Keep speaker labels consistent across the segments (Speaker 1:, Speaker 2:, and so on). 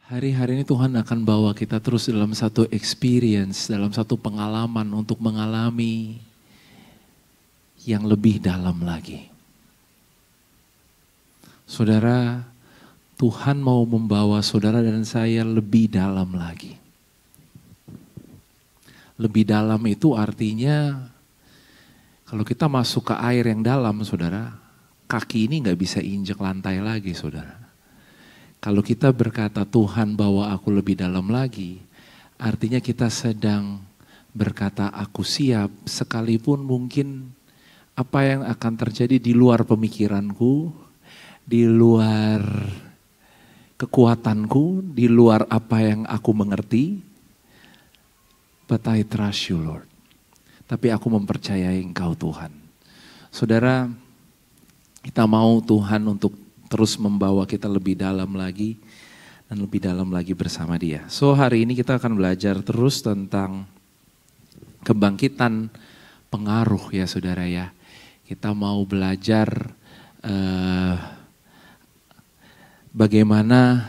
Speaker 1: Hari-hari ini Tuhan akan bawa kita terus dalam satu experience, dalam satu pengalaman untuk mengalami yang lebih dalam lagi. Saudara, Tuhan mau membawa saudara dan saya lebih dalam lagi. Lebih dalam itu artinya kalau kita masuk ke air yang dalam, saudara, kaki ini gak bisa injek lantai lagi, saudara. Kalau kita berkata Tuhan bawa aku lebih dalam lagi, artinya kita sedang berkata aku siap sekalipun mungkin apa yang akan terjadi di luar pemikiranku, di luar kekuatanku, di luar apa yang aku mengerti. But I trust you Lord. Tapi aku mempercayai Engkau Tuhan. Saudara, kita mau Tuhan untuk terus membawa kita lebih dalam lagi dan lebih dalam lagi bersama Dia. So hari ini kita akan belajar terus tentang kebangkitan pengaruh ya saudara ya. Kita mau belajar bagaimana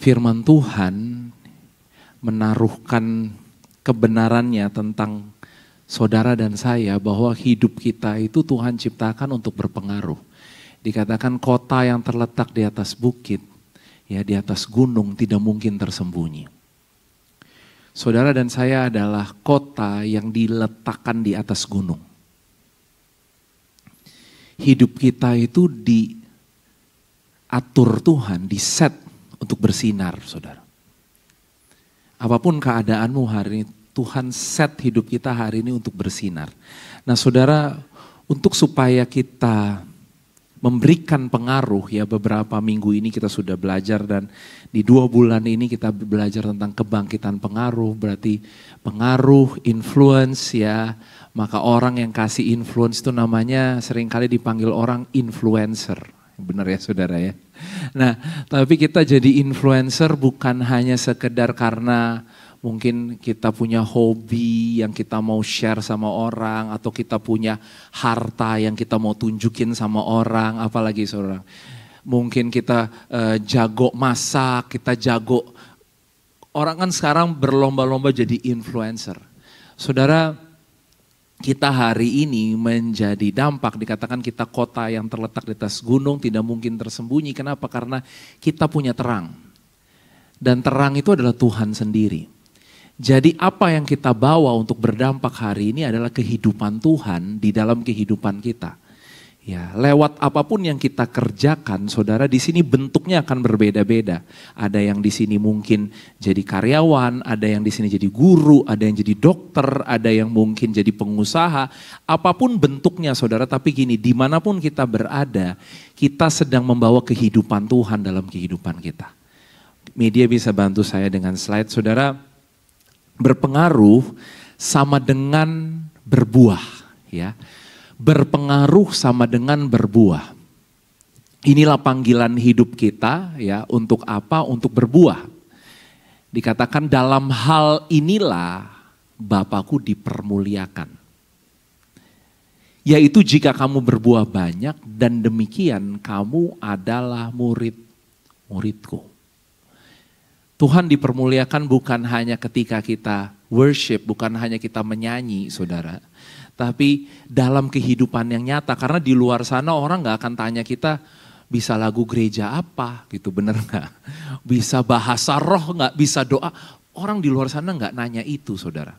Speaker 1: firman Tuhan menaruhkan kebenarannya tentang saudara dan saya bahwa hidup kita itu Tuhan ciptakan untuk berpengaruh. Dikatakan kota yang terletak di atas bukit, ya di atas gunung tidak mungkin tersembunyi. Saudara dan saya adalah kota yang diletakkan di atas gunung. Hidup kita itu diatur Tuhan, diset untuk bersinar, saudara. Apapun keadaanmu hari ini, Tuhan set hidup kita hari ini untuk bersinar. Nah saudara, untuk supaya kita memberikan pengaruh ya beberapa minggu ini kita sudah belajar dan di 2 bulan ini kita belajar tentang kebangkitan pengaruh, berarti pengaruh, influence ya. Maka orang yang kasih influence itu namanya seringkali dipanggil orang influencer. Benar ya saudara ya. Nah tapi kita jadi influencer bukan hanya sekedar karena mungkin kita punya hobi yang kita mau share sama orang atau kita punya harta yang kita mau tunjukin sama orang, apalagi seorang. Mungkin kita jago masak, kita jago. Orang kan sekarang berlomba-lomba jadi influencer. Saudara, kita hari ini menjadi dampak, dikatakan kita kota yang terletak di atas gunung tidak mungkin tersembunyi. Kenapa? Karena kita punya terang. Dan terang itu adalah Tuhan sendiri. Jadi apa yang kita bawa untuk berdampak hari ini adalah kehidupan Tuhan di dalam kehidupan kita. Ya, lewat apapun yang kita kerjakan, saudara, di sini bentuknya akan berbeda-beda. Ada yang di sini mungkin jadi karyawan, ada yang di sini jadi guru, ada yang jadi dokter, ada yang mungkin jadi pengusaha. Apapun bentuknya, saudara, tapi gini, dimanapun kita berada, kita sedang membawa kehidupan Tuhan dalam kehidupan kita. Media bisa bantu saya dengan slide, saudara. Berpengaruh sama dengan berbuah, ya. Berpengaruh sama dengan berbuah. Inilah panggilan hidup kita, ya. Untuk apa? Untuk berbuah. Dikatakan dalam hal inilah Bapakku dipermuliakan. Yaitu jika kamu berbuah banyak dan demikian kamu adalah murid-muridku. Tuhan dipermuliakan bukan hanya ketika kita worship, bukan hanya kita menyanyi saudara. Tapi dalam kehidupan yang nyata, karena di luar sana orang gak akan tanya kita bisa lagu gereja apa gitu, bener gak? Bisa bahasa roh gak, bisa doa. Orang di luar sana gak nanya itu saudara.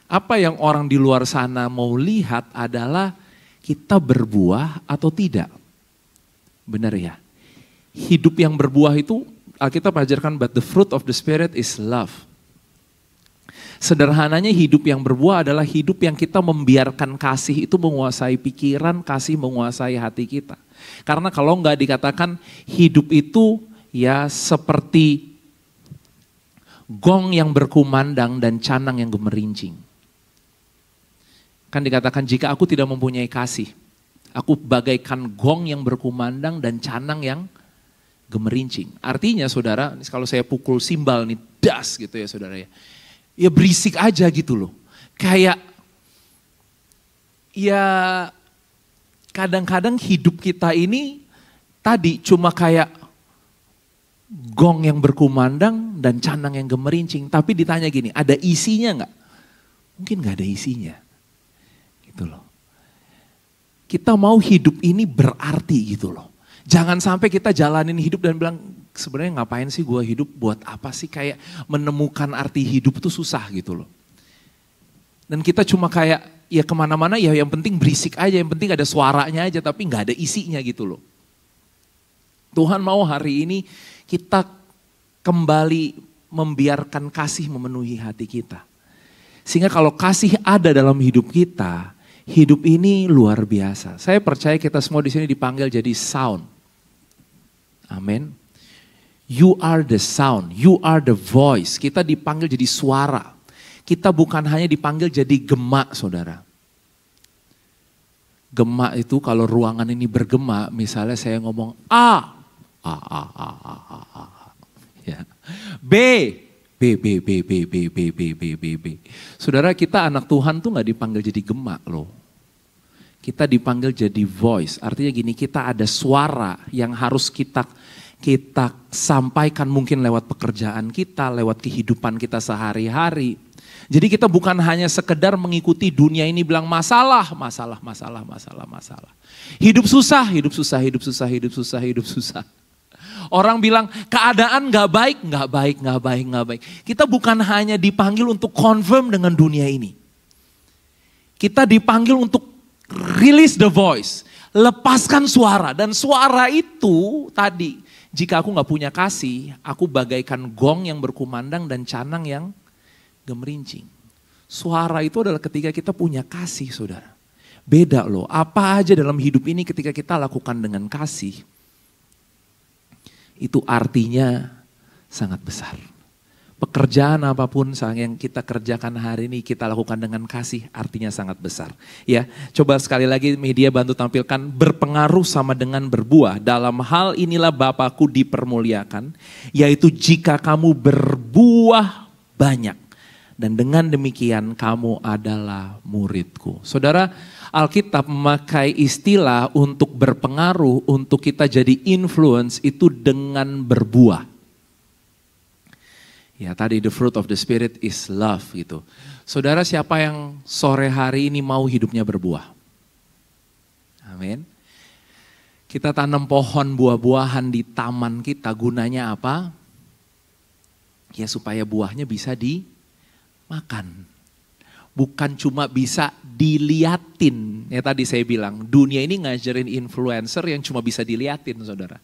Speaker 1: Apa yang orang di luar sana mau lihat adalah kita berbuah atau tidak. Benar ya? Hidup yang berbuah itu Alkitab mengajarkan but the fruit of the spirit is love. Sederhananya hidup yang berbuah adalah hidup yang kita membiarkan kasih itu menguasai pikiran, kasih menguasai hati kita. Karena kalau enggak dikatakan hidup itu ya seperti gong yang berkumandang dan canang yang gemerincing. Kan dikatakan jika aku tidak mempunyai kasih, aku bagaikan gong yang berkumandang dan canang yang gemerincing. Artinya saudara, kalau saya pukul simbal nih, das gitu ya saudara ya. Ya berisik aja gitu loh. Kayak, ya kadang-kadang hidup kita ini tadi cuma kayak gong yang berkumandang dan canang yang gemerincing. Tapi ditanya gini, ada isinya nggak? Mungkin nggak ada isinya. Gitu loh. Kita mau hidup ini berarti gitu loh. Jangan sampai kita jalanin hidup dan bilang, sebenarnya ngapain sih gue hidup, buat apa sih, kayak menemukan arti hidup itu susah gitu loh. Dan kita cuma kayak ya kemana-mana ya yang penting berisik aja, yang penting ada suaranya aja tapi nggak ada isinya gitu loh. Tuhan mau hari ini kita kembali membiarkan kasih memenuhi hati kita. Sehingga kalau kasih ada dalam hidup kita, hidup ini luar biasa. Saya percaya kita semua di sini dipanggil jadi sound. Amin. You are the sound, you are the voice. Kita dipanggil jadi suara. Kita bukan hanya dipanggil jadi gema, saudara. Gema itu kalau ruangan ini bergema, misalnya saya ngomong A. Ya. B. Saudara, kita anak Tuhan tuh gak dipanggil jadi gema loh. Kita dipanggil jadi voice, artinya gini, kita ada suara yang harus kita sampaikan mungkin lewat pekerjaan kita, lewat kehidupan kita sehari-hari. Jadi kita bukan hanya sekedar mengikuti dunia ini bilang masalah. Hidup susah. Orang bilang keadaan gak baik. Kita bukan hanya dipanggil untuk confirm dengan dunia ini. Kita dipanggil untuk release the voice, lepaskan suara. Dan suara itu tadi, jika aku gak punya kasih, aku bagaikan gong yang berkumandang dan canang yang gemerincing. Suara itu adalah ketika kita punya kasih, saudara. Beda loh, apa aja dalam hidup ini ketika kita lakukan dengan kasih, itu artinya sangat besar. Pekerjaan apapun yang kita kerjakan hari ini kita lakukan dengan kasih, artinya sangat besar. Ya, coba sekali lagi media bantu tampilkan, berpengaruh sama dengan berbuah. Dalam hal inilah Bapakku dipermuliakan, yaitu jika kamu berbuah banyak. Dan dengan demikian kamu adalah muridku. Saudara, Alkitab memakai istilah untuk berpengaruh, untuk kita jadi influence itu dengan berbuah. Ya tadi the fruit of the spirit is love gitu. Saudara, siapa yang sore hari ini mau hidupnya berbuah? Amin. Kita tanam pohon buah-buahan di taman kita, gunanya apa? Ya supaya buahnya bisa dimakan. Bukan cuma bisa diliatin. Ya tadi saya bilang, dunia ini ngajarin influencer yang cuma bisa diliatin, saudara.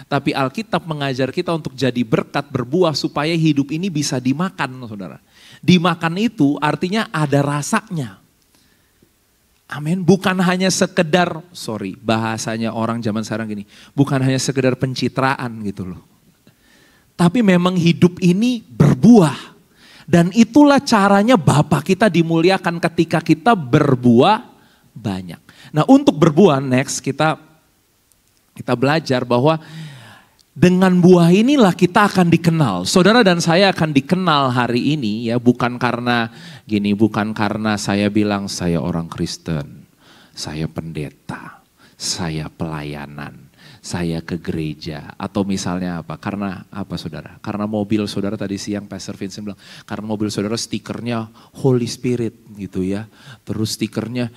Speaker 1: Tapi Alkitab mengajar kita untuk jadi berkat, berbuah supaya hidup ini bisa dimakan, saudara. Dimakan itu artinya ada rasanya. Amin. Bukan hanya sekedar, bahasanya orang zaman sekarang gini, bukan hanya sekedar pencitraan gitu loh. Tapi memang hidup ini berbuah. Dan itulah caranya Bapa kita dimuliakan ketika kita berbuah banyak. Nah untuk berbuah next kita belajar bahwa dengan buah inilah kita akan dikenal. Saudara dan saya akan dikenal hari ini ya, bukan karena saya bilang saya orang Kristen, saya pendeta, saya pelayanan, saya ke gereja, atau misalnya apa? Karena apa saudara? Karena mobil saudara tadi siang Pastor Vincent bilang, karena mobil saudara stikernya Holy Spirit gitu ya. Terus stikernya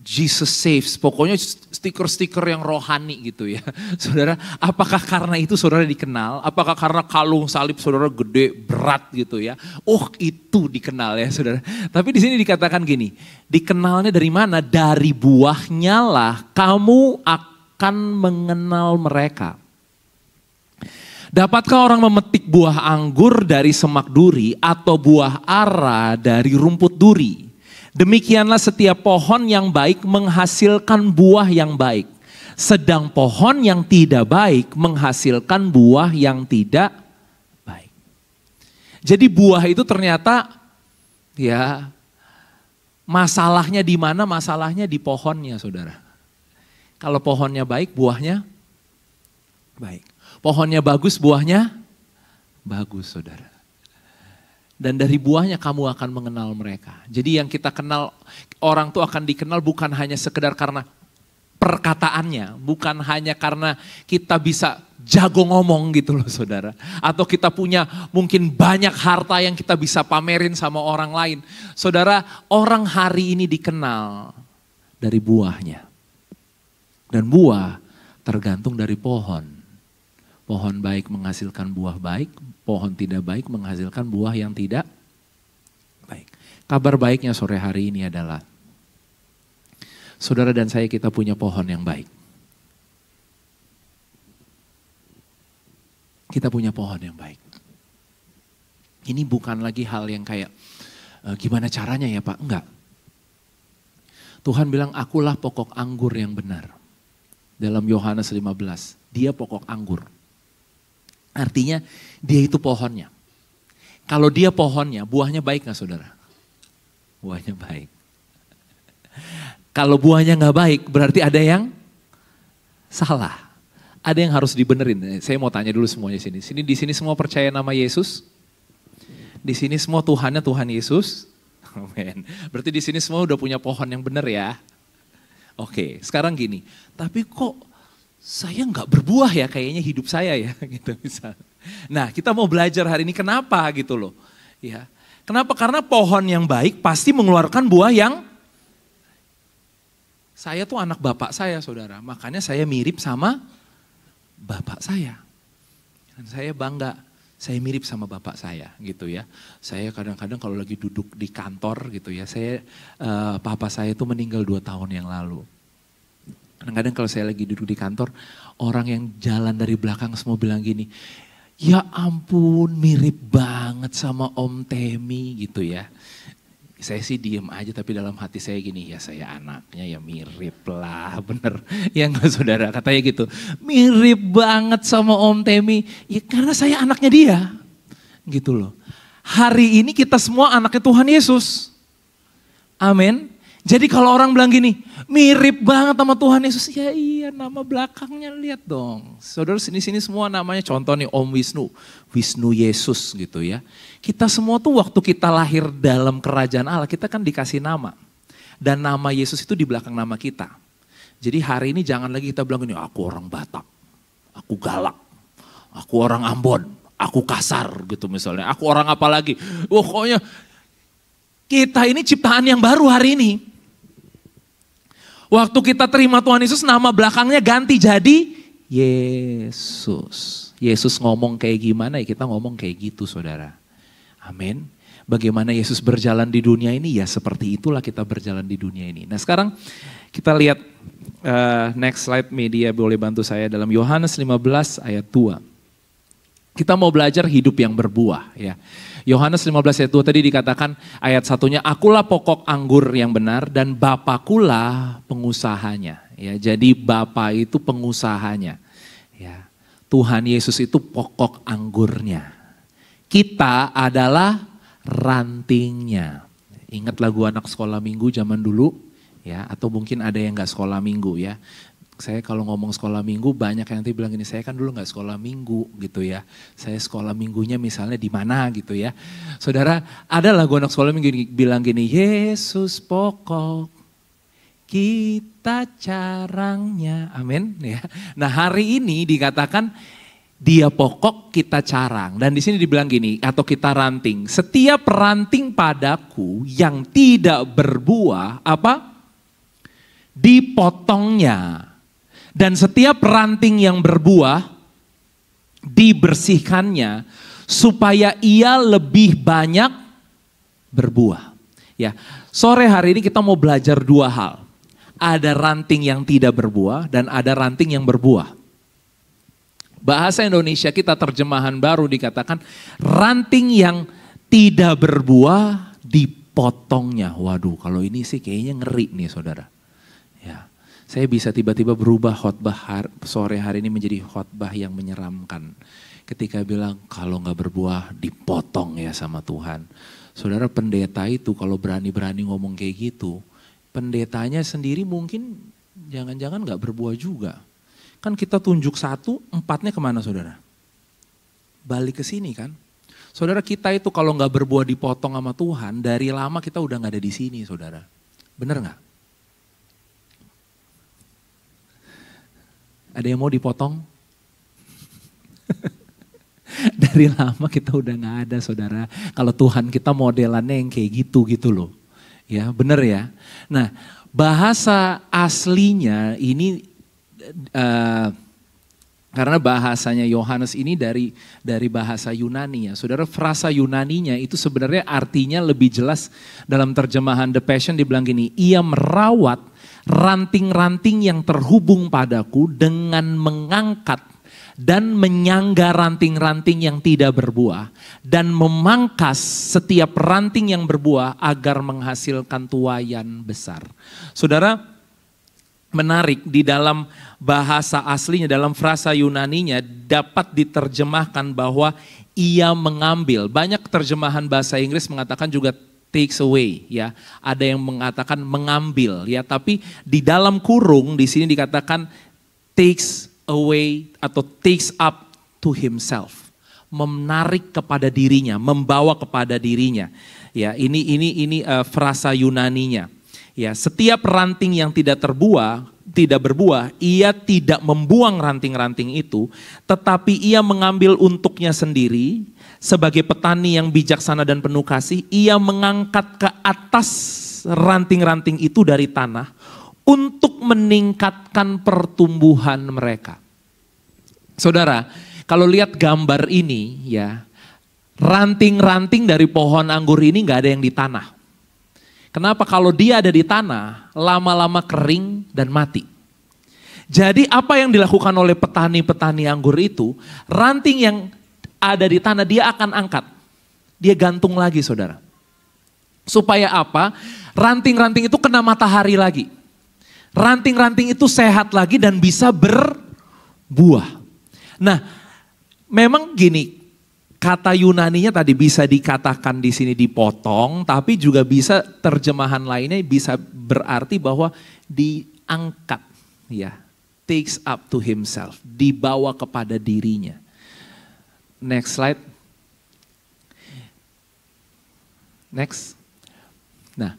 Speaker 1: Jesus Saves, pokoknya stiker-stiker yang rohani gitu ya. Saudara, apakah karena itu saudara dikenal? Apakah karena kalung salib saudara gede, berat gitu ya? Oh itu dikenal ya saudara. Tapi di sini dikatakan gini, dikenalnya dari mana? Dari buahnya lah kamu akan mengenal mereka. Dapatkah orang memetik buah anggur dari semak duri atau buah ara dari rumput duri? Demikianlah setiap pohon yang baik menghasilkan buah yang baik. Sedang pohon yang tidak baik menghasilkan buah yang tidak baik. Jadi buah itu ternyata ya masalahnya di mana? Masalahnya di pohonnya saudara. Kalau pohonnya baik buahnya baik. Pohonnya bagus buahnya bagus saudara. Dan dari buahnya kamu akan mengenal mereka. Jadi yang kita kenal, orang tuh akan dikenal bukan hanya sekedar karena perkataannya, bukan hanya karena kita bisa jago ngomong gitu loh saudara. Atau kita punya mungkin banyak harta yang kita bisa pamerin sama orang lain. Saudara, orang hari ini dikenal dari buahnya. Dan buah tergantung dari pohon. Pohon baik menghasilkan buah baik, pohon tidak baik menghasilkan buah yang tidak baik. Kabar baiknya sore hari ini adalah saudara dan saya kita punya pohon yang baik. Kita punya pohon yang baik. Ini bukan lagi hal yang kayak gimana caranya ya Pak? Enggak. Tuhan bilang akulah pokok anggur yang benar. Dalam Yohanes 15, dia pokok anggur. Artinya dia itu pohonnya. Kalau dia pohonnya, buahnya baik gak saudara? Buahnya baik. Kalau buahnya gak baik berarti ada yang salah. Ada yang harus dibenerin. Saya mau tanya dulu semuanya sini. Di sini semua percaya nama Yesus? Di sini semua Tuhannya Tuhan Yesus? Amin. Berarti di sini semua udah punya pohon yang benar ya? Oke, sekarang gini. Tapi kok saya nggak berbuah ya kayaknya hidup saya ya gitu misalnya. Nah, kita mau belajar hari ini kenapa gitu loh. Ya. Kenapa? Karena pohon yang baik pasti mengeluarkan buah yang saya tuh anak bapak saya saudara, makanya saya mirip sama bapak saya. Dan saya bangga, saya mirip sama bapak saya gitu ya. Saya kadang-kadang kalau lagi duduk di kantor gitu ya, papa saya itu meninggal 2 tahun yang lalu. Kadang-kadang kalau saya lagi duduk di kantor, orang yang jalan dari belakang semua bilang gini, ya ampun mirip banget sama Om Temi gitu ya. Saya sih diem aja tapi dalam hati saya gini, ya saya anaknya ya mirip lah bener. Ya enggak saudara, katanya gitu. Mirip banget sama Om Temi, ya karena saya anaknya dia. Gitu loh. Hari ini kita semua anaknya Tuhan Yesus. Amin. Jadi kalau orang bilang gini, mirip banget sama Tuhan Yesus, ya iya nama belakangnya lihat dong. Saudara sini-sini semua namanya contoh nih Om Wisnu, Wisnu Yesus gitu ya. Kita semua tuh waktu kita lahir dalam kerajaan Allah, kita kan dikasih nama. Dan nama Yesus itu di belakang nama kita. Jadi hari ini jangan lagi kita bilang gini, aku orang Batak, aku galak, aku orang Ambon, aku kasar gitu misalnya, aku orang apa lagi. Pokoknya kita ini ciptaan yang baru hari ini. Waktu kita terima Tuhan Yesus, nama belakangnya ganti jadi Yesus. Yesus ngomong kayak gimana ya kita ngomong kayak gitu saudara. Amin. Bagaimana Yesus berjalan di dunia ini ya seperti itulah kita berjalan di dunia ini. Nah sekarang kita lihat next slide media boleh bantu saya dalam Yohanes 15 ayat 2. Kita mau belajar hidup yang berbuah ya. Yohanes 15 ayat 2 tadi dikatakan ayat satunya, akulah pokok anggur yang benar dan Bapakulah pengusahanya. Ya, jadi Bapa itu pengusahanya. Ya, Tuhan Yesus itu pokok anggurnya. Kita adalah rantingnya. Ingat lagu anak sekolah minggu zaman dulu? Ya, atau mungkin ada yang gak sekolah minggu ya. Saya kalau ngomong sekolah minggu banyak yang nanti bilang gini, saya kan dulu gak sekolah minggu gitu ya. Saya sekolah minggunya misalnya di mana gitu ya. Saudara, ada lagu anak sekolah minggu bilang gini, Yesus pokok, kita carangnya. Amin ya. Nah hari ini dikatakan dia pokok, kita carang. Dan di sini dibilang gini, atau kita ranting. Setiap ranting padaku yang tidak berbuah, apa? Dipotongnya. Dan setiap ranting yang berbuah dibersihkannya supaya ia lebih banyak berbuah. Ya, sore hari ini kita mau belajar 2 hal. Ada ranting yang tidak berbuah dan ada ranting yang berbuah. Bahasa Indonesia kita terjemahan baru dikatakan ranting yang tidak berbuah dipotongnya. Waduh, kalau ini sih kayaknya ngeri nih saudara. Ya. Saya bisa tiba-tiba berubah khotbah sore hari ini menjadi khotbah yang menyeramkan. Ketika bilang kalau gak berbuah dipotong ya sama Tuhan. Saudara pendeta itu kalau berani-berani ngomong kayak gitu. Pendetanya sendiri mungkin jangan-jangan gak berbuah juga. Kan kita tunjuk 1, 4-nya kemana saudara? Balik ke sini kan. Saudara kita itu kalau gak berbuah dipotong sama Tuhan. Dari lama kita udah gak ada di sini saudara. Bener gak? Ada yang mau dipotong? Dari lama kita udah gak ada saudara. Kalau Tuhan kita modelannya yang kayak gitu loh. Ya bener ya. Nah bahasa aslinya ini karena bahasanya Yohanes ini dari bahasa Yunani ya. Saudara, frasa Yunaninya itu sebenarnya artinya lebih jelas dalam terjemahan The Passion dibilang gini. Ia merawat ranting-ranting yang terhubung padaku dengan mengangkat dan menyangga ranting-ranting yang tidak berbuah dan memangkas setiap ranting yang berbuah agar menghasilkan tuaian besar. Saudara, menarik di dalam bahasa aslinya, dalam frasa Yunaninya dapat diterjemahkan bahwa ia mengambil. Banyak terjemahan bahasa Inggris mengatakan juga takes away ya. Ada yang mengatakan mengambil ya, tapi di dalam kurung di sini dikatakan takes away atau takes up to himself, menarik kepada dirinya, membawa kepada dirinya. Ya, ini frasa Yunaninya. Ya, setiap ranting yang tidak berbuah, ia tidak membuang ranting-ranting itu, tetapi ia mengambil untuknya sendiri. Sebagai petani yang bijaksana dan penuh kasih, ia mengangkat ke atas ranting-ranting itu dari tanah untuk meningkatkan pertumbuhan mereka. Saudara, kalau lihat gambar ini ya, ranting-ranting dari pohon anggur ini gak ada yang di tanah. Kenapa? Kalau dia ada di tanah, lama-lama kering dan mati. Jadi apa yang dilakukan oleh petani-petani anggur itu, ranting yang ada di tanah dia akan angkat. Dia gantung lagi saudara. Supaya apa? Ranting-ranting itu kena matahari lagi. Ranting-ranting itu sehat lagi dan bisa berbuah. Nah, memang gini, kata Yunaninya tadi bisa dikatakan di sini dipotong, tapi juga bisa terjemahan lainnya bisa berarti bahwa diangkat, ya, takes up to himself, dibawa kepada dirinya. Next slide. Next. Nah,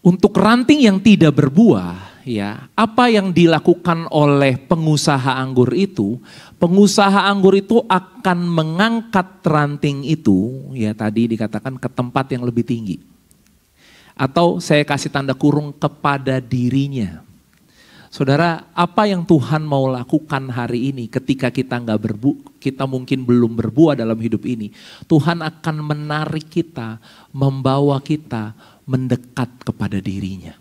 Speaker 1: untuk ranting yang tidak berbuah, ya, apa yang dilakukan oleh pengusaha anggur itu? Pengusaha anggur itu akan mengangkat ranting itu, ya tadi dikatakan ke tempat yang lebih tinggi. Atau saya kasih tanda kurung kepada dirinya. Saudara, apa yang Tuhan mau lakukan hari ini ketika kita kita mungkin belum berbuah dalam hidup ini. Tuhan akan menarik kita, membawa kita mendekat kepada dirinya.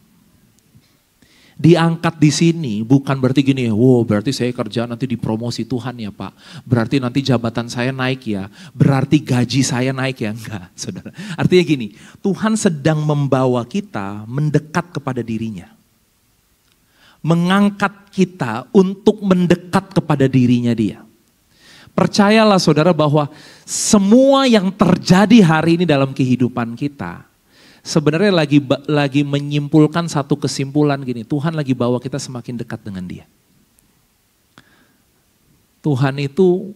Speaker 1: Diangkat di sini bukan berarti gini, wow berarti saya kerja nanti dipromosi Tuhan ya Pak. Berarti nanti jabatan saya naik ya, berarti gaji saya naik ya. Enggak saudara. Artinya gini, Tuhan sedang membawa kita mendekat kepada dirinya. Mengangkat kita untuk mendekat kepada dirinya dia. Percayalah saudara bahwa semua yang terjadi hari ini dalam kehidupan kita, sebenarnya lagi menyimpulkan satu kesimpulan gini, Tuhan lagi bawa kita semakin dekat dengan dia. Tuhan itu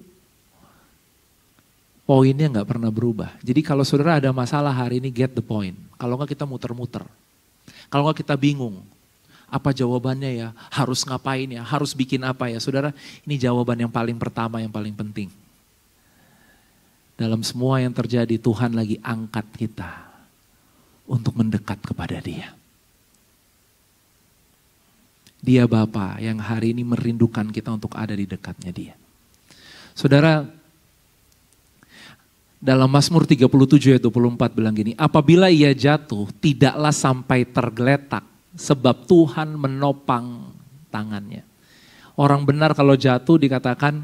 Speaker 1: poinnya gak pernah berubah. Jadi kalau saudara ada masalah hari ini, get the point. Kalau gak kita muter-muter. Kalau gak kita bingung. Apa jawabannya ya? Harus ngapain ya? Harus bikin apa ya? Saudara, ini jawaban yang paling pertama, yang paling penting. Dalam semua yang terjadi, Tuhan lagi angkat kita untuk mendekat kepada dia. Dia Bapa yang hari ini merindukan kita untuk ada di dekatnya dia. Saudara, dalam Mazmur 37 ayat 24 bilang gini, apabila ia jatuh tidaklah sampai tergeletak sebab Tuhan menopang tangannya. Orang benar kalau jatuh dikatakan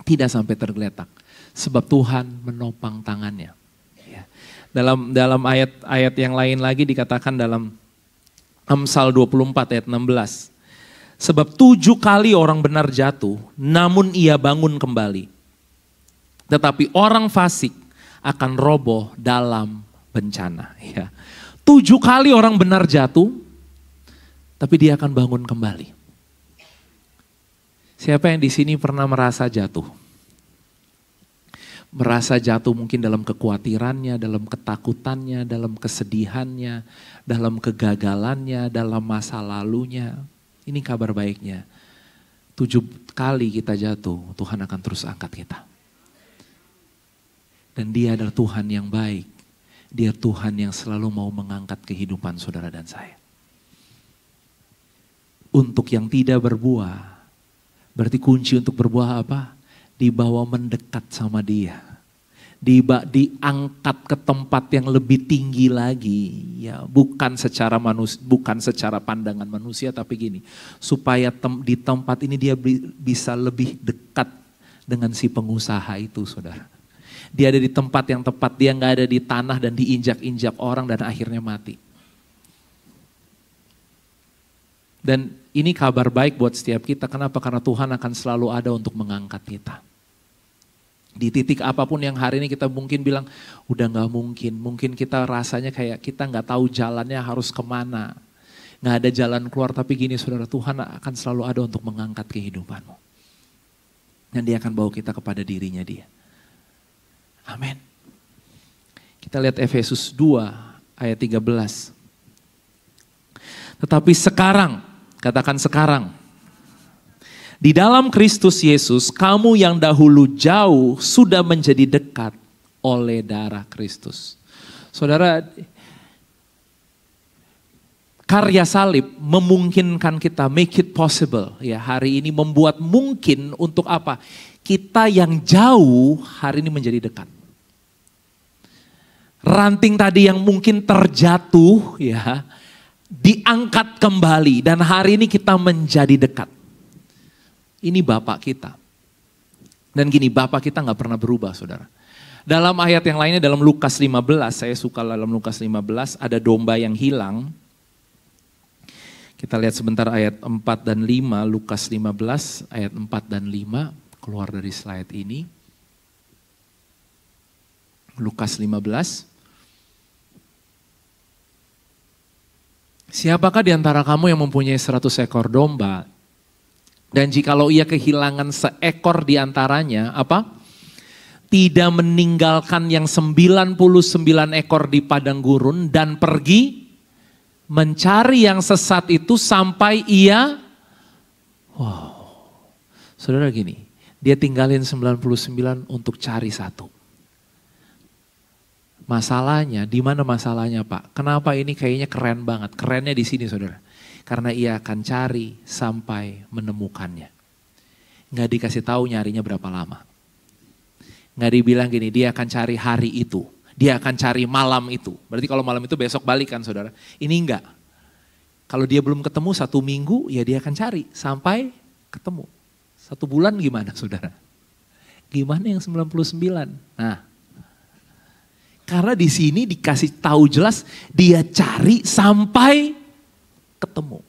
Speaker 1: tidak sampai tergeletak sebab Tuhan menopang tangannya. Dalam ayat-ayat yang lain lagi dikatakan dalam Amsal 24 ayat 16. Sebab 7 kali orang benar jatuh, namun ia bangun kembali. Tetapi orang fasik akan roboh dalam bencana. Ya. 7 kali orang benar jatuh, tapi dia akan bangun kembali. Siapa yang di sini pernah merasa jatuh? Merasa jatuh mungkin dalam kekhawatirannya, dalam ketakutannya, dalam kesedihannya, dalam kegagalannya, dalam masa lalunya. Ini kabar baiknya. 7 kali kita jatuh, Tuhan akan terus angkat kita. Dan Dia adalah Tuhan yang baik. Dia Tuhan yang selalu mau mengangkat kehidupan saudara dan saya. Untuk yang tidak berbuah, berarti kunci untuk berbuah apa? Dibawa mendekat sama Dia. Diangkat ke tempat yang lebih tinggi lagi. Ya, bukan secara pandangan manusia, tapi gini. Supaya di tempat ini dia bisa lebih dekat dengan si pengusaha itu, saudara. Dia ada di tempat yang tepat, dia nggak ada di tanah dan diinjak-injak orang dan akhirnya mati. Dan ini kabar baik buat setiap kita. Kenapa? Karena Tuhan akan selalu ada untuk mengangkat kita. Di titik apapun yang hari ini kita mungkin bilang, udah gak mungkin. Mungkin kita rasanya kayak kita gak tahu jalannya harus kemana. Gak ada jalan keluar, tapi gini saudara, Tuhan akan selalu ada untuk mengangkat kehidupanmu. Dan Dia akan bawa kita kepada dirinya Dia. Amin. Kita lihat Efesus 2 ayat 13. Tetapi sekarang, katakan sekarang. Di dalam Kristus Yesus, kamu yang dahulu jauh sudah menjadi dekat oleh darah Kristus. Saudara, karya salib memungkinkan kita, make it possible. Ya, hari ini membuat mungkin untuk apa? Kita yang jauh hari ini menjadi dekat. Ranting tadi yang mungkin terjatuh, ya, diangkat kembali dan hari ini kita menjadi dekat. Ini Bapak kita. Dan gini, Bapak kita gak pernah berubah, saudara. Dalam ayat yang lainnya, dalam Lukas 15, saya suka dalam Lukas 15, ada domba yang hilang. Kita lihat sebentar ayat 4 dan 5, Lukas 15, ayat 4 dan 5, keluar dari slide ini. Lukas 15. Siapakah di antara kamu yang mempunyai 100 ekor domba? Dan jikalau ia kehilangan seekor di antaranya, apa? Tidak meninggalkan yang 99 ekor di padang gurun dan pergi mencari yang sesat itu sampai ia, wow. Saudara gini, dia tinggalin 99 untuk cari satu. Masalahnya, di mana masalahnya Pak? Kenapa ini kayaknya keren banget? Kerennya di sini saudara. Karena ia akan cari sampai menemukannya. Nggak dikasih tahu nyarinya berapa lama. Nggak dibilang gini, dia akan cari hari itu. Dia akan cari malam itu. Berarti kalau malam itu besok balik kan saudara. Ini enggak. Kalau dia belum ketemu 1 minggu, ya dia akan cari sampai ketemu. 1 bulan gimana saudara? Gimana yang 99? Nah, karena di sini dikasih tahu jelas, dia cari sampai ketemu.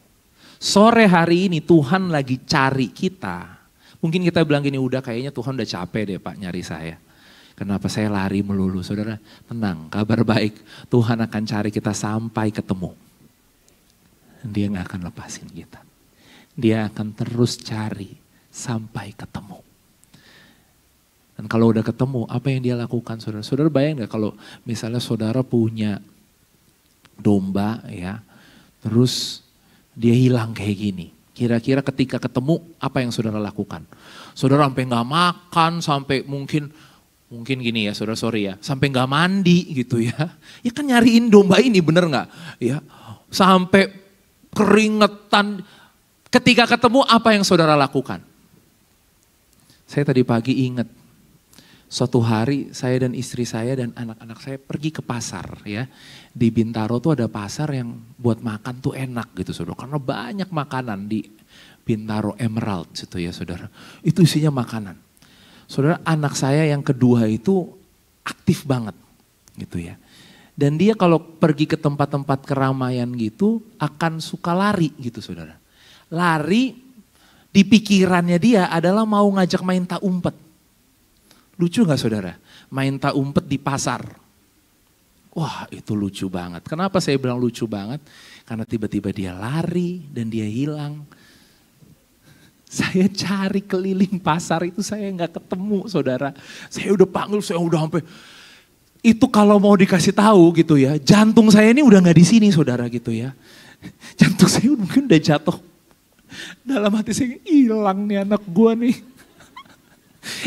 Speaker 1: Sore hari ini Tuhan lagi cari kita. Mungkin kita bilang gini, udah kayaknya Tuhan udah capek deh Pak nyari saya. Kenapa saya lari melulu? Saudara, tenang, kabar baik. Tuhan akan cari kita sampai ketemu. Dia gak akan lepasin kita. Dia akan terus cari sampai ketemu. Dan kalau udah ketemu, apa yang dia lakukan saudara? Saudara bayang gak kalau misalnya saudara punya domba ya, terus dia hilang kayak gini. Kira-kira ketika ketemu apa yang saudara lakukan? Saudara sampai gak makan, sampai mungkin gini ya saudara, sorry ya, sampai gak mandi gitu ya. Ya kan nyariin domba ini, bener gak? Ya, sampai keringetan. Ketika ketemu apa yang saudara lakukan? Saya tadi pagi ingat. Suatu hari saya dan istri saya dan anak-anak saya pergi ke pasar ya. Di Bintaro tuh ada pasar yang buat makan tuh enak gitu saudara. Karena banyak makanan di Bintaro Emerald situ ya saudara. Itu isinya makanan. Saudara, anak saya yang kedua itu aktif banget gitu ya. Dan dia kalau pergi ke tempat-tempat keramaian gitu akan suka lari gitu saudara. Lari di pikirannya dia adalah mau ngajak main tak umpet. Lucu gak saudara? Main tak umpet di pasar. Wah itu lucu banget. Kenapa saya bilang lucu banget? Karena tiba-tiba dia lari dan dia hilang. Saya cari keliling pasar itu saya gak ketemu saudara. Saya udah panggil, saya udah sampai. Itu kalau mau dikasih tahu gitu ya. Jantung saya ini udah gak di sini saudara gitu ya. Jantung saya mungkin udah jatuh. Dalam hati saya, hilang nih anak gue nih.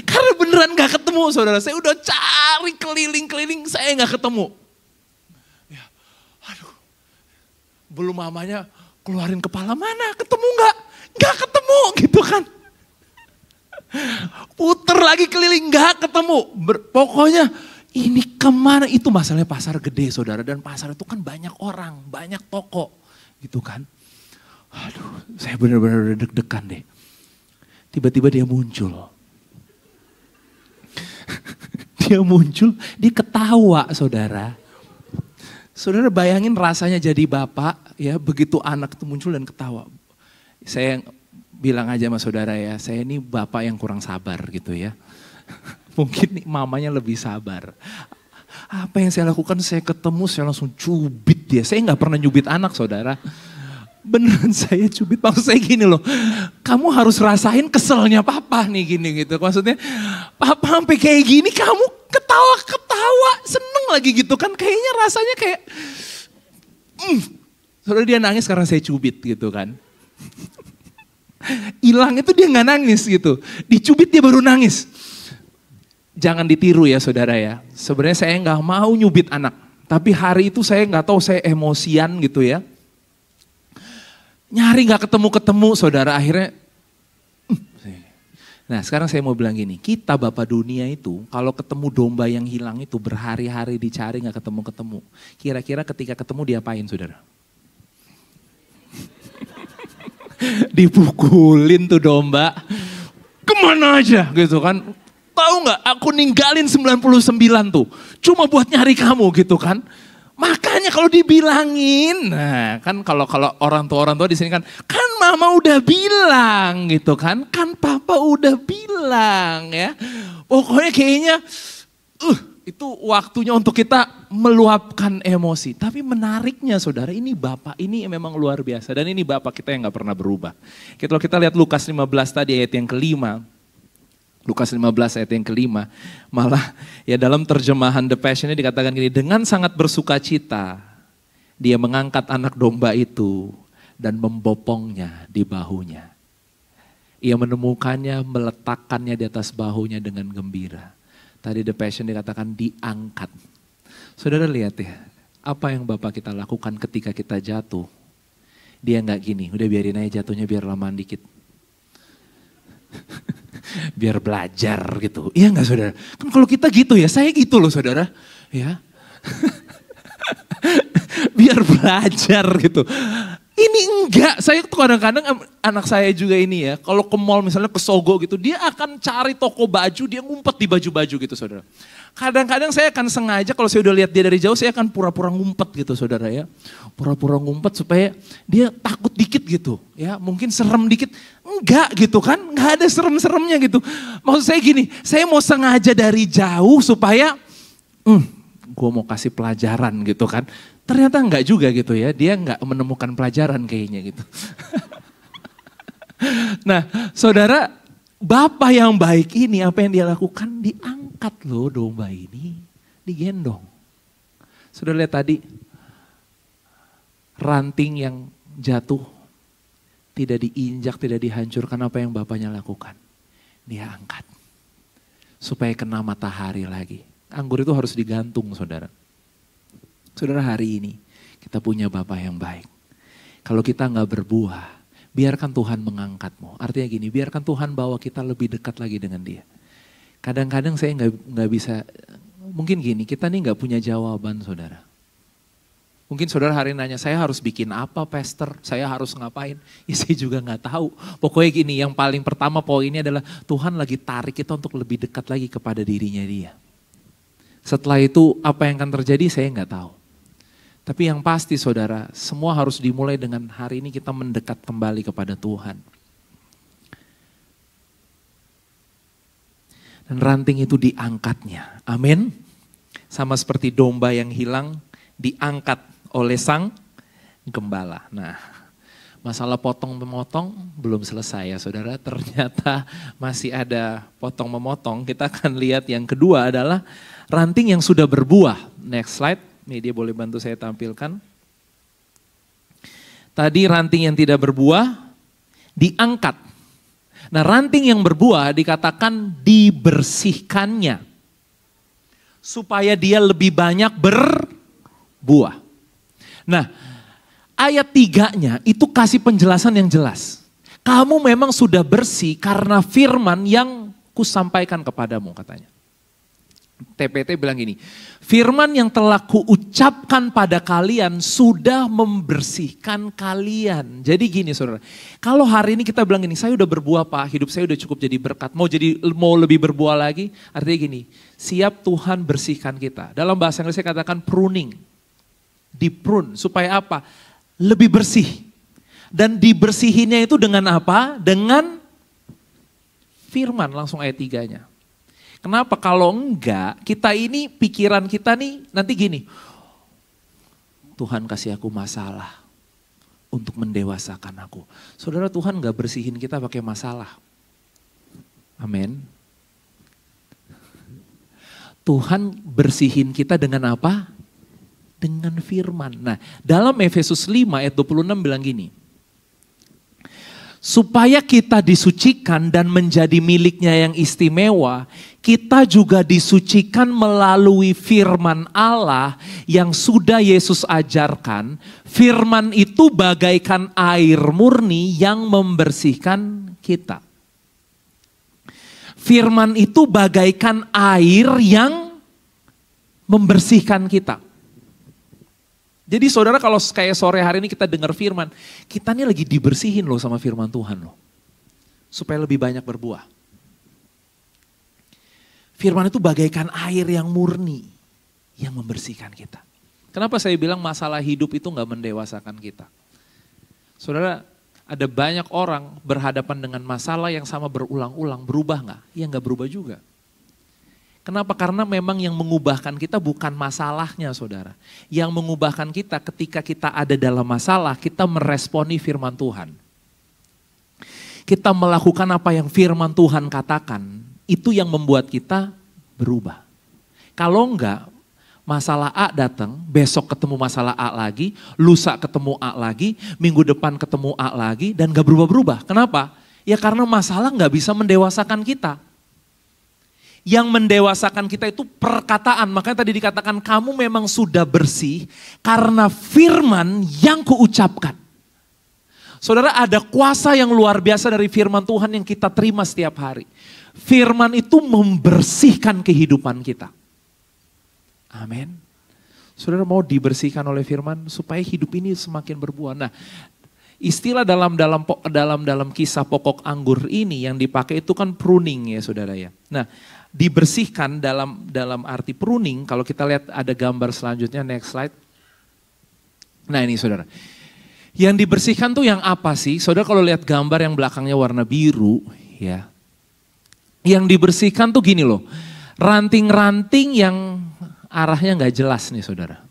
Speaker 1: Karena beneran gak ketemu saudara. Saya udah cari keliling-keliling, saya gak ketemu. Ya, aduh. Belum mamanya keluarin kepala, mana ketemu gak? Gak ketemu gitu kan. Puter lagi keliling, gak ketemu. Pokoknya ini kemana, itu masalahnya pasar gede saudara. Dan pasar itu kan banyak orang, banyak toko gitu kan. Aduh, saya benar-benar deg-degan deh. Tiba-tiba dia muncul. Dia muncul, dia ketawa saudara. Saudara bayangin rasanya jadi bapak ya, begitu anak itu muncul dan ketawa. Saya bilang aja sama saudara ya, saya ini bapak yang kurang sabar gitu ya. Mungkin nih mamanya lebih sabar. Apa yang saya lakukan, saya ketemu, saya langsung cubit dia. Saya gak pernah nyubit anak saudara. Beneran saya cubit, maksud saya gini loh. Kamu harus rasain keselnya papa nih gini gitu. Maksudnya papa sampai kayak gini kamu ketawa-ketawa, seneng lagi gitu kan. Kayaknya rasanya kayak, saudara dia nangis karena saya cubit gitu kan. Hilang itu dia gak nangis gitu. Dicubit dia baru nangis. Jangan ditiru ya saudara ya. Sebenarnya saya gak mau nyubit anak. Tapi hari itu saya gak tahu, saya emosian gitu ya. Nyari gak ketemu-ketemu saudara, akhirnya. Nah sekarang saya mau bilang gini, kita Bapak dunia itu kalau ketemu domba yang hilang itu berhari-hari dicari gak ketemu-ketemu. Kira-kira ketika ketemu diapain saudara? Dipukulin tuh domba, kemana aja gitu kan. Tahu gak, aku ninggalin 99 tuh, cuma buat nyari kamu gitu kan. Makanya kalau dibilangin, nah kan kalau orang tua di sini kan mama udah bilang gitu kan papa udah bilang ya. Pokoknya kayaknya itu waktunya untuk kita meluapkan emosi. Tapi menariknya saudara, ini bapak ini memang luar biasa dan ini bapak kita yang gak pernah berubah. Kalau kita lihat Lukas 15 tadi ayat yang kelima. Lukas 15 ayat yang kelima, malah ya dalam terjemahan The Passion ini dikatakan gini, dengan sangat bersuka cita dia mengangkat anak domba itu dan membopongnya di bahunya. Ia menemukannya, meletakkannya di atas bahunya dengan gembira. Tadi The Passion dikatakan diangkat. Saudara lihat ya, apa yang Bapak kita lakukan ketika kita jatuh. Dia nggak gini, udah biarin aja jatuhnya biar lamaan dikit. Biar belajar gitu. Iya enggak saudara? Kan kalau kita gitu ya, saya gitu loh saudara. Ya. Biar belajar gitu. Ini enggak, saya tuh kadang-kadang anak saya juga ini ya. Kalau ke mall misalnya ke Sogo gitu, dia akan cari toko baju, dia ngumpet di baju-baju gitu saudara. Kadang-kadang saya akan sengaja kalau saya udah lihat dia dari jauh, saya akan pura-pura ngumpet gitu saudara ya. Pura-pura ngumpet supaya dia takut dikit gitu ya. Mungkin serem dikit. Enggak gitu kan, enggak ada serem-seremnya gitu. Maksud saya gini, saya mau sengaja dari jauh supaya gue mau kasih pelajaran gitu kan. Ternyata enggak juga gitu ya, dia enggak menemukan pelajaran kayaknya gitu. Nah saudara, Bapak yang baik ini apa yang dia lakukan? Diangkat loh domba ini, digendong. Saudara lihat tadi, ranting yang jatuh, tidak diinjak, tidak dihancurkan, apa yang Bapaknya lakukan? Dia angkat. Supaya kena matahari lagi. Anggur itu harus digantung saudara. Saudara hari ini kita punya Bapa yang baik. Kalau kita gak berbuah, biarkan Tuhan mengangkatmu. Artinya gini, biarkan Tuhan bawa kita lebih dekat lagi dengan Dia. Kadang-kadang saya gak bisa, mungkin gini, kita nih gak punya jawaban saudara. Mungkin saudara hari ini nanya, saya harus bikin apa pastor, saya harus ngapain? Ya saya juga gak tahu. Pokoknya gini, yang paling pertama poinnya adalah Tuhan lagi tarik kita untuk lebih dekat lagi kepada dirinya Dia. Setelah itu apa yang akan terjadi saya gak tahu. Tapi yang pasti saudara, semua harus dimulai dengan hari ini kita mendekat kembali kepada Tuhan. Dan ranting itu diangkatnya, amin. Sama seperti domba yang hilang, diangkat oleh sang gembala. Nah, masalah potong-memotong belum selesai ya saudara. Ternyata masih ada potong-memotong. Kita akan lihat yang kedua adalah ranting yang sudah berbuah. Next slide, media boleh bantu saya tampilkan. Tadi ranting yang tidak berbuah, diangkat. Nah, ranting yang berbuah dikatakan dibersihkannya. Supaya dia lebih banyak berbuah. Nah, ayat 3-nya itu kasih penjelasan yang jelas. Kamu memang sudah bersih karena firman yang kusampaikan kepadamu, katanya. TPT bilang gini, firman yang telah kuucapkan pada kalian sudah membersihkan kalian. Jadi gini saudara, kalau hari ini kita bilang gini, saya udah berbuah Pak, hidup saya udah cukup jadi berkat, mau lebih berbuah lagi, artinya gini, siap Tuhan bersihkan kita. Dalam bahasa Inggris saya katakan pruning, di-prune, supaya apa? Lebih bersih. Dan dibersihinnya itu dengan apa? Dengan firman, langsung ayat 3-nya. Kenapa? Kalau enggak, kita ini pikiran kita nih nanti gini. Tuhan kasih aku masalah untuk mendewasakan aku. Saudara, Tuhan enggak bersihin kita pakai masalah. Amin. Tuhan bersihin kita dengan apa? Dengan firman. Nah, dalam Efesus 5 ayat 26 bilang gini. Supaya kita disucikan dan menjadi miliknya yang istimewa, kita juga disucikan melalui firman Allah yang sudah Yesus ajarkan. Firman itu bagaikan air murni yang membersihkan kita. Firman itu bagaikan air yang membersihkan kita. Jadi saudara kalau kayak sore hari ini kita dengar firman, kita ini lagi dibersihin loh sama firman Tuhan loh. Supaya lebih banyak berbuah. Firman itu bagaikan air yang murni yang membersihkan kita. Kenapa saya bilang masalah hidup itu gak mendewasakan kita? Saudara, ada banyak orang berhadapan dengan masalah yang sama berulang-ulang, berubah gak? Ya gak berubah juga. Kenapa? Karena memang yang mengubahkan kita bukan masalahnya saudara. Yang mengubahkan kita ketika kita ada dalam masalah, kita meresponi firman Tuhan. Kita melakukan apa yang firman Tuhan katakan, itu yang membuat kita berubah. Kalau enggak, masalah A datang, besok ketemu masalah A lagi, lusa ketemu A lagi, minggu depan ketemu A lagi, dan gak berubah-berubah. Kenapa? Ya karena masalah gak bisa mendewasakan kita. Yang mendewasakan kita itu perkataan. Makanya tadi dikatakan kamu memang sudah bersih karena firman yang kuucapkan. Saudara, ada kuasa yang luar biasa dari firman Tuhan yang kita terima setiap hari. Firman itu membersihkan kehidupan kita. Amin. Saudara mau dibersihkan oleh firman supaya hidup ini semakin berbuah. Nah, istilah dalam kisah pokok anggur ini yang dipakai itu kan pruning ya saudara ya. Nah, dibersihkan dalam arti pruning, kalau kita lihat ada gambar selanjutnya, next slide. Nah ini saudara, yang dibersihkan tuh yang apa sih? Saudara kalau lihat gambar yang belakangnya warna biru ya, yang dibersihkan tuh gini loh, ranting-ranting yang arahnya gak jelas nih saudara.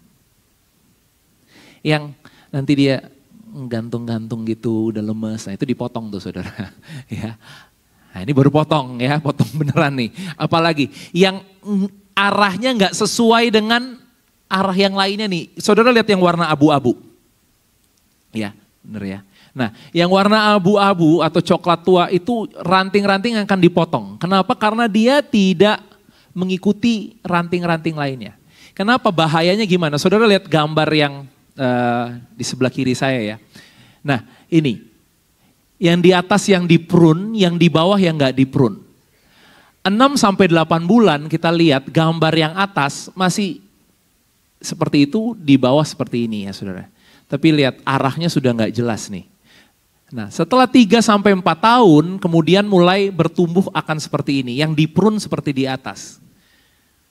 Speaker 1: Yang nanti dia gantung-gantung gitu, udah lemes, nah itu dipotong tuh saudara ya. Nah ini baru potong ya, potong beneran nih. Apalagi yang arahnya nggak sesuai dengan arah yang lainnya nih. Saudara lihat yang warna abu-abu. Ya, bener ya. Nah yang warna abu-abu atau coklat tua itu ranting-ranting yang akan dipotong. Kenapa? Karena dia tidak mengikuti ranting-ranting lainnya. Kenapa? Bahayanya gimana? Saudara lihat gambar yang di sebelah kiri saya ya. Nah ini. Yang di atas yang di-prune, yang di bawah yang gak di-prune. 6-8 bulan kita lihat gambar yang atas masih seperti itu, di bawah seperti ini ya saudara. Tapi lihat arahnya sudah gak jelas nih. Nah setelah 3-4 tahun kemudian mulai bertumbuh akan seperti ini. Yang di-prune seperti di atas.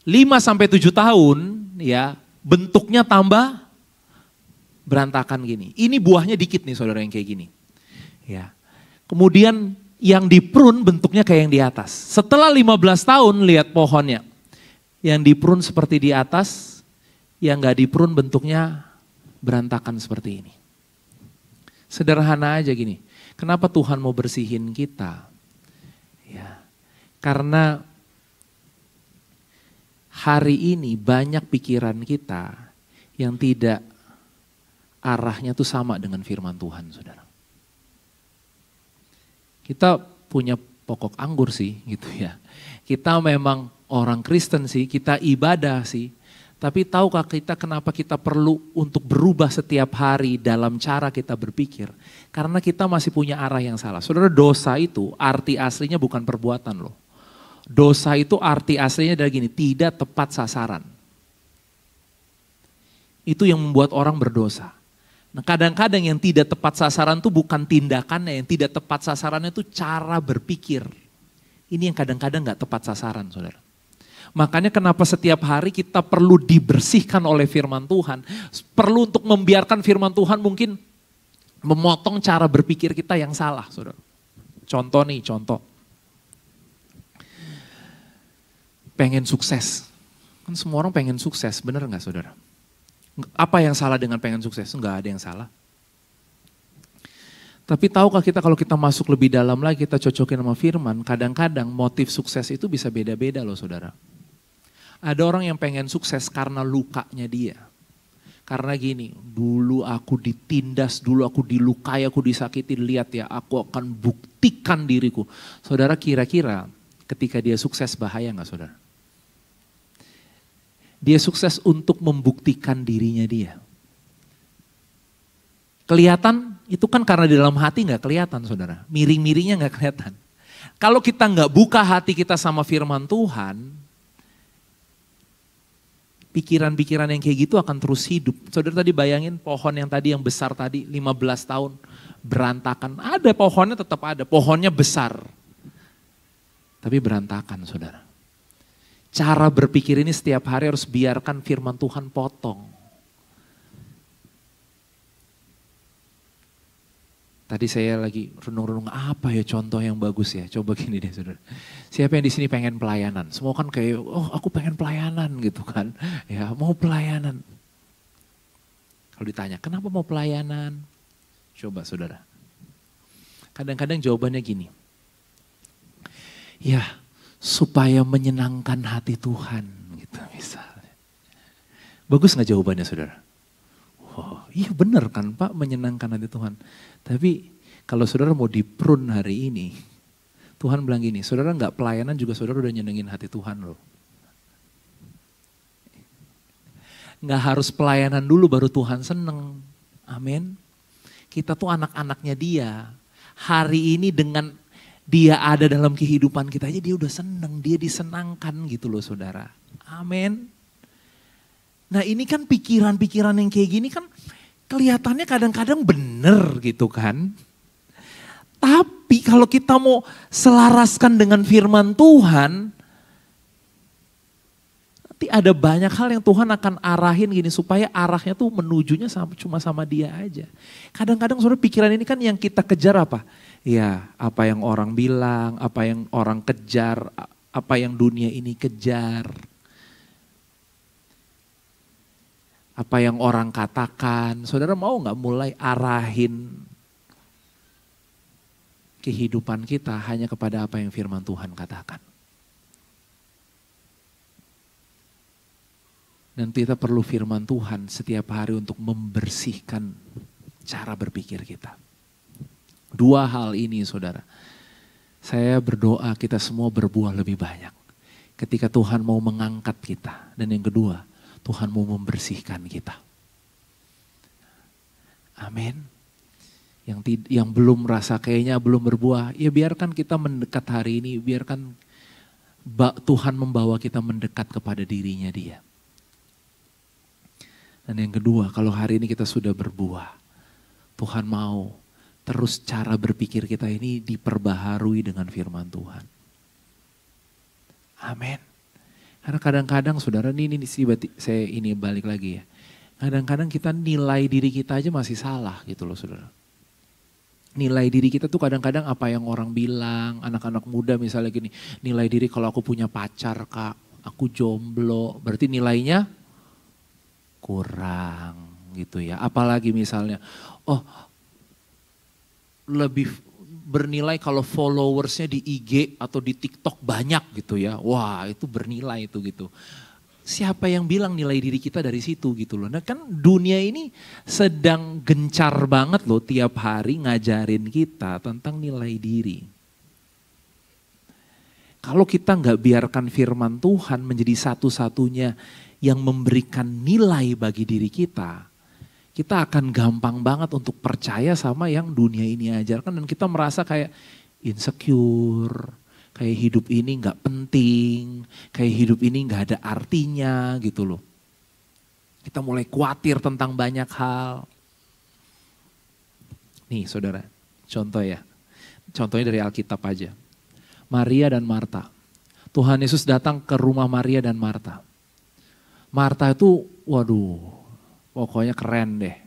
Speaker 1: 5-7 tahun ya bentuknya tambah berantakan gini. Ini buahnya dikit nih saudara yang kayak gini. Ya. Kemudian yang di-prune bentuknya kayak yang di atas. Setelah 15 tahun lihat pohonnya. Yang di-prune seperti di atas, yang gak di-prune bentuknya berantakan seperti ini. Sederhana aja gini. Kenapa Tuhan mau bersihin kita? Ya. Karena hari ini banyak pikiran kita yang tidak arahnya tuh sama dengan firman Tuhan saudara. Kita punya pokok anggur sih gitu ya. Kita memang orang Kristen sih, kita ibadah sih. Tapi tahukah kita kenapa kita perlu untuk berubah setiap hari dalam cara kita berpikir? Karena kita masih punya arah yang salah. Saudara, dosa itu arti aslinya bukan perbuatan loh. Dosa itu arti aslinya adalah gini, tidak tepat sasaran. Itu yang membuat orang berdosa. Nah, kadang-kadang yang tidak tepat sasaran itu bukan tindakannya, yang tidak tepat sasarannya itu cara berpikir. Ini yang kadang-kadang gak tepat sasaran, saudara. Makanya kenapa setiap hari kita perlu dibersihkan oleh firman Tuhan. Perlu untuk membiarkan firman Tuhan mungkin memotong cara berpikir kita yang salah, saudara. Contoh. Pengen sukses. Kan semua orang pengen sukses, benar gak saudara? Apa yang salah dengan pengen sukses? Enggak ada yang salah. Tapi tahukah kita kalau kita masuk lebih dalam lagi, kita cocokin sama firman, kadang-kadang motif sukses itu bisa beda-beda loh saudara. Ada orang yang pengen sukses karena lukanya dia. Karena gini, dulu aku ditindas, dulu aku dilukai, aku disakiti, lihat ya aku akan buktikan diriku. Saudara kira-kira ketika dia sukses bahaya gak saudara? Dia sukses untuk membuktikan dirinya dia. Kelihatan itu kan karena di dalam hati gak kelihatan saudara. Miring-miringnya gak kelihatan. Kalau kita gak buka hati kita sama firman Tuhan, pikiran-pikiran yang kayak gitu akan terus hidup. Saudara tadi bayangin pohon yang tadi yang besar tadi 15 tahun berantakan. Ada pohonnya tetap ada, pohonnya besar. Tapi berantakan saudara. Cara berpikir ini setiap hari harus biarkan firman Tuhan potong. Tadi saya lagi renung-renung apa ya contoh yang bagus ya. Coba gini deh saudara. Siapa yang di sini pengen pelayanan? Semua kan kayak oh aku pengen pelayanan gitu kan. Ya mau pelayanan. Kalau ditanya kenapa mau pelayanan? Coba saudara. Kadang-kadang jawabannya gini. Ya supaya menyenangkan hati Tuhan gitu misalnya. Bagus gak jawabannya saudara? Oh, iya benar kan Pak menyenangkan hati Tuhan. Tapi kalau saudara mau di-prune hari ini, Tuhan bilang gini, saudara gak pelayanan juga saudara udah nyenengin hati Tuhan loh. Gak harus pelayanan dulu baru Tuhan seneng. Amin. Kita tuh anak-anaknya dia. Hari ini dengan dia ada dalam kehidupan kita aja dia udah seneng, dia disenangkan gitu loh saudara. Amin. Nah ini kan pikiran-pikiran yang kayak gini kan kelihatannya kadang-kadang bener gitu kan. Tapi kalau kita mau selaraskan dengan firman Tuhan, nanti ada banyak hal yang Tuhan akan arahin gini supaya arahnya tuh menujunya cuma sama dia aja. Kadang-kadang saudara pikiran ini kan yang kita kejar apa? Ya apa yang orang bilang, apa yang orang kejar, apa yang dunia ini kejar. Apa yang orang katakan, saudara mau gak mulai arahin kehidupan kita hanya kepada apa yang firman Tuhan katakan. Dan kita perlu firman Tuhan setiap hari untuk membersihkan cara berpikir kita. Dua hal ini saudara, saya berdoa kita semua berbuah lebih banyak. Ketika Tuhan mau mengangkat kita. Dan yang kedua, Tuhan mau membersihkan kita. Amin. Yang belum rasa kayaknya belum berbuah, ya biarkan kita mendekat hari ini, biarkan Tuhan membawa kita mendekat kepada dirinya dia. Dan yang kedua, kalau hari ini kita sudah berbuah, Tuhan mau terus cara berpikir kita ini diperbaharui dengan firman Tuhan. Amin. Karena kadang-kadang saudara saya ini balik lagi ya. Kadang-kadang kita nilai diri kita aja masih salah gitu loh saudara. Nilai diri kita tuh kadang-kadang apa yang orang bilang, anak-anak muda misalnya gini. Nilai diri kalau aku punya pacar kak, aku jomblo, berarti nilainya kurang gitu ya. Apalagi misalnya, lebih bernilai kalau followersnya di IG atau di TikTok banyak gitu ya. Wah itu bernilai itu gitu. Siapa yang bilang nilai diri kita dari situ gitu loh. Nah kan dunia ini sedang gencar banget loh tiap hari ngajarin kita tentang nilai diri. Kalau kita nggak biarkan firman Tuhan menjadi satu-satunya yang memberikan nilai bagi diri kita akan gampang banget untuk percaya sama yang dunia ini ajarkan. Dan kita merasa kayak insecure, kayak hidup ini nggak penting, kayak hidup ini nggak ada artinya gitu loh. Kita mulai khawatir tentang banyak hal. Nih saudara, contoh ya. Contohnya dari Alkitab aja. Maria dan Marta. Tuhan Yesus datang ke rumah Maria dan Marta. Marta itu, waduh, pokoknya keren deh.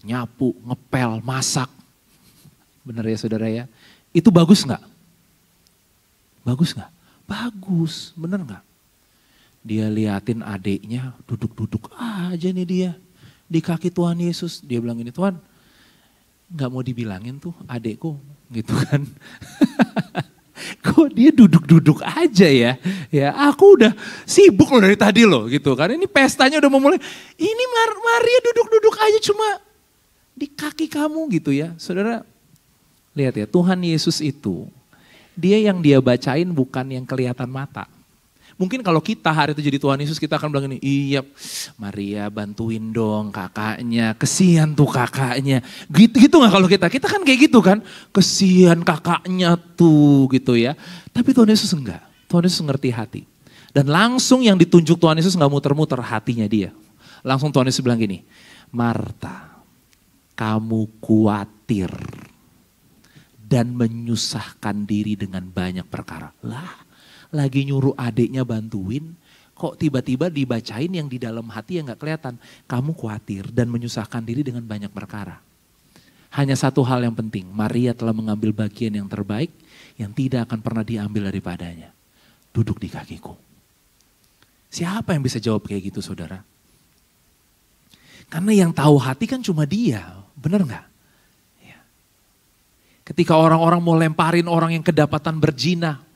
Speaker 1: Nyapu, ngepel, masak. Bener ya saudara ya. Itu bagus gak? Bagus gak? Bagus, bener gak? Dia liatin adiknya duduk-duduk aja nih dia. Di kaki Tuhan Yesus. Dia bilang ini, Tuhan gak mau dibilangin tuh adikku gitu kan. Kok dia duduk-duduk aja ya? Ya, aku udah sibuk loh dari tadi loh gitu kan. Ini pestanya udah mau mulai. Ini Maria duduk-duduk aja cuma di kaki kamu gitu ya. Saudara, lihat ya, Tuhan Yesus itu dia yang dia bacain bukan yang kelihatan mata. Mungkin kalau kita hari itu jadi Tuhan Yesus, kita akan bilang ini, iya Maria bantuin dong kakaknya, kesian tuh kakaknya. Gitu gak kalau kita kan kayak gitu kan, kesian kakaknya tuh gitu ya. Tapi Tuhan Yesus enggak, Tuhan Yesus ngerti hati. Dan langsung yang ditunjuk Tuhan Yesus gak muter-muter hatinya dia. Langsung Tuhan Yesus bilang gini, Marta kamu khawatir dan menyusahkan diri dengan banyak perkara. Lah. Lagi nyuruh adiknya bantuin, kok tiba-tiba dibacain yang di dalam hati yang gak kelihatan. Kamu khawatir dan menyusahkan diri dengan banyak perkara. Hanya satu hal yang penting, Maria telah mengambil bagian yang terbaik yang tidak akan pernah diambil daripadanya. Duduk di kakiku. Siapa yang bisa jawab kayak gitu saudara? Karena yang tahu hati kan cuma dia, benar gak? Ya. Ketika orang-orang mau lemparin orang yang kedapatan berzina,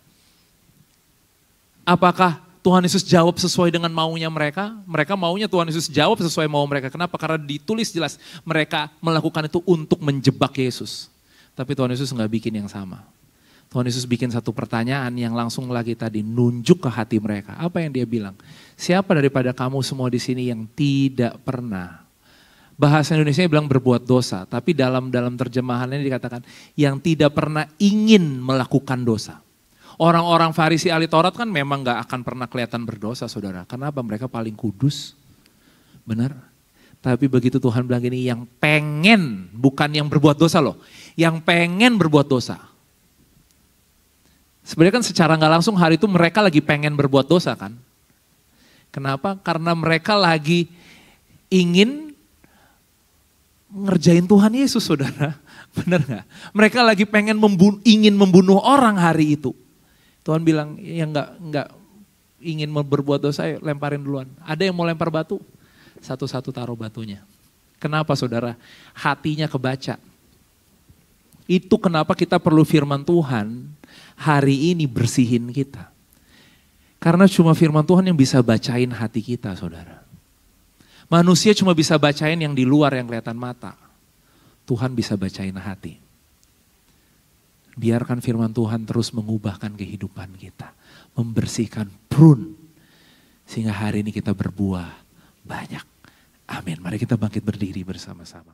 Speaker 1: apakah Tuhan Yesus jawab sesuai dengan maunya mereka? Mereka maunya Tuhan Yesus jawab sesuai mau mereka. Kenapa? Karena ditulis jelas mereka melakukan itu untuk menjebak Yesus. Tapi Tuhan Yesus nggak bikin yang sama. Tuhan Yesus bikin satu pertanyaan yang langsung lagi tadi nunjuk ke hati mereka. Apa yang dia bilang? Siapa daripada kamu semua di sini yang tidak pernah? Bahasa Indonesia bilang berbuat dosa. Tapi dalam terjemahannya dikatakan yang tidak pernah ingin melakukan dosa. Orang-orang Farisi ahli Taurat kan memang gak akan pernah kelihatan berdosa saudara. Kenapa? Mereka paling kudus. Benar? Tapi begitu Tuhan bilang gini, yang pengen, bukan yang berbuat dosa loh. Yang pengen berbuat dosa. Sebenarnya kan secara gak langsung hari itu mereka lagi pengen berbuat dosa kan. Kenapa? Karena mereka lagi ingin ngerjain Tuhan Yesus saudara. Benar gak? Mereka lagi pengen ingin membunuh orang hari itu. Tuhan bilang yang nggak ingin berbuat dosa, lemparin duluan. Ada yang mau lempar batu, satu-satu taruh batunya. Kenapa saudara? Hatinya kebaca. Itu kenapa kita perlu firman Tuhan hari ini bersihin kita. Karena cuma firman Tuhan yang bisa bacain hati kita saudara. Manusia cuma bisa bacain yang di luar yang kelihatan mata. Tuhan bisa bacain hati. Biarkan firman Tuhan terus mengubahkan kehidupan kita. Membersihkan prune. Sehingga hari ini kita berbuah banyak. Amin. Mari kita bangkit berdiri bersama-sama.